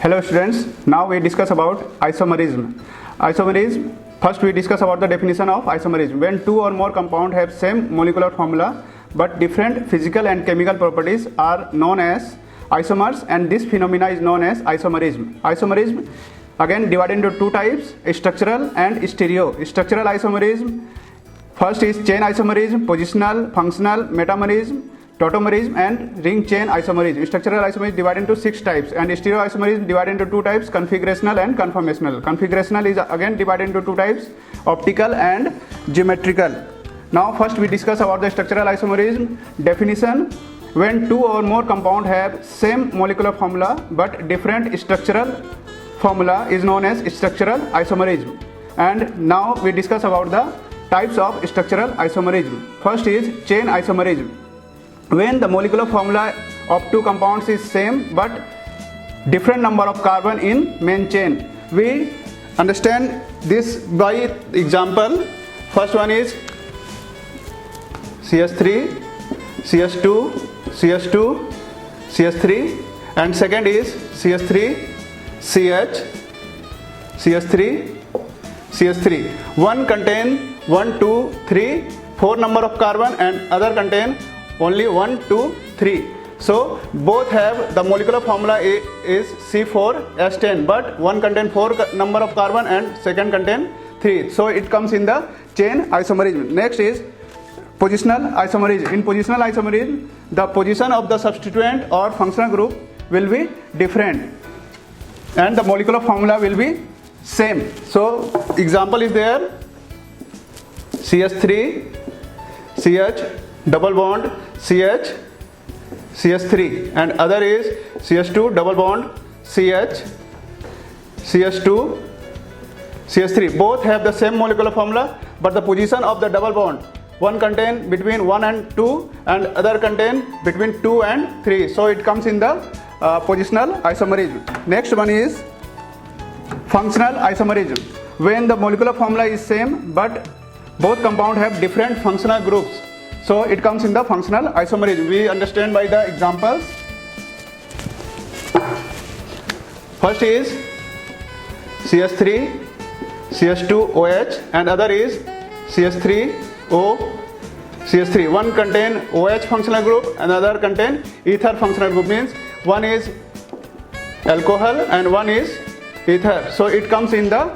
Hello students, now we discuss about isomerism. Isomerism, first we discuss about the definition of isomerism. When two or more compounds have same molecular formula but different physical and chemical properties are known as isomers, and this phenomena is known as isomerism. Isomerism again divided into two types, structural and stereo. Structural isomerism, first is chain isomerism, positional, functional, metamerism, tautomerism and ring chain isomerism. Structural isomerism divided into 6 types, and stereo isomerism divided into 2 types, configurational and conformational. Configurational is again divided into 2 types, optical and geometrical. Now first we discuss about the structural isomerism definition. When two or more compounds have same molecular formula but different structural formula is known as structural isomerism. And now we discuss about the types of structural isomerism. First is chain isomerism. When the molecular formula of two compounds is same but different number of carbon in main chain. We understand this by example. First one is CS3, CS2, CS2, CS3, and second is CS3, CH, CS3, CS3. One contain 1, 2, 3, 4 number of carbon, and other contain only 1, 2, 3. So both have the molecular formula is C4H10, but one contain 4 number of carbon and second contain 3. So it comes in the chain isomerism. Next is positional isomerism. In positional isomerism, the position of the substituent or functional group will be different and the molecular formula will be same. So example is there, CS3, CH, double bond, CH, CS3, and other is CS2, double bond, CH, CS2, CS3. Both have the same molecular formula, but the position of the double bond, one contain between 1 and 2 and other contain between 2 and 3. So it comes in the positional isomerism. Next one is functional isomerism. When the molecular formula is same but both compounds have different functional groups, so it comes in the functional isomerism. We understand by the examples. First is CS3, CS2OH, and other is CS3O, CS3. One contain OH functional group, another contain ether functional group, means one is alcohol and one is ether. So it comes in the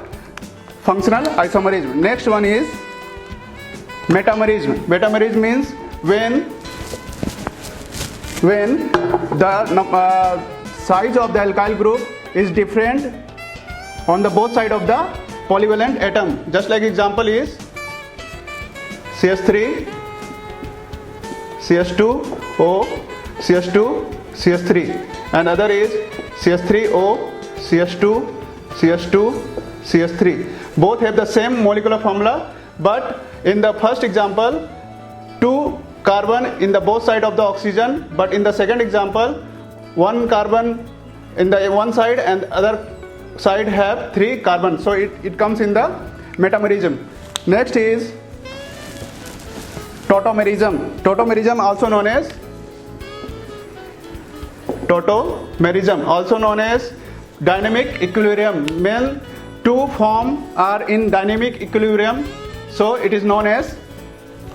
functional isomerism. Next one is metamerism. Metamerism means when the size of the alkyl group is different on the both side of the polyvalent atom. Just like example is CS3, CS2O, CS2, CS3, and other is CS3O, CS2, CS2, CS3. Both have the same molecular formula, but in the first example, 2 carbon in the both side of the oxygen, but in the second example, 1 carbon in the one side and other side have 3 carbon. So it comes in the metamerism. Next is tautomerism. Tautomerism also known as dynamic equilibrium. When two forms are in dynamic equilibrium, so it is known as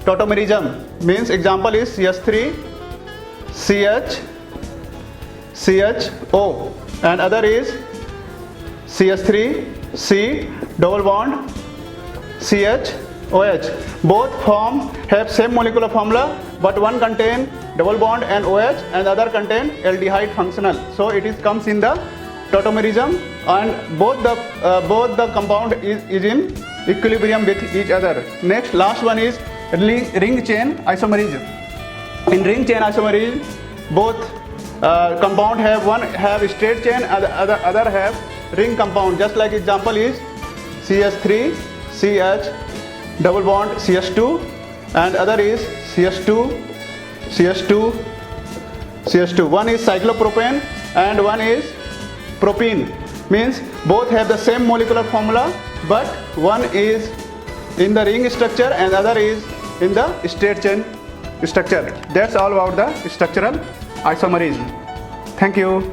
tautomerism. Means example is CS3, CH, CHO, and other is CS3, C, double bond, CHOH. Both forms have same molecular formula, but one contain double bond and OH and other contain aldehyde functional. So it comes in the tautomerism, and both the compound is in equilibrium with each other. Next, last one is ring chain isomerism. In ring chain isomerism, both compound have straight chain and other have ring compound. Just like example is CS3, CH, double bond, CS2, and other is CS2, CS2, CS2. One is cyclopropane and one is propene. Means both have the same molecular formula, but one is in the ring structure and other is in the straight chain structure. That's all about the structural isomerism. Thank you.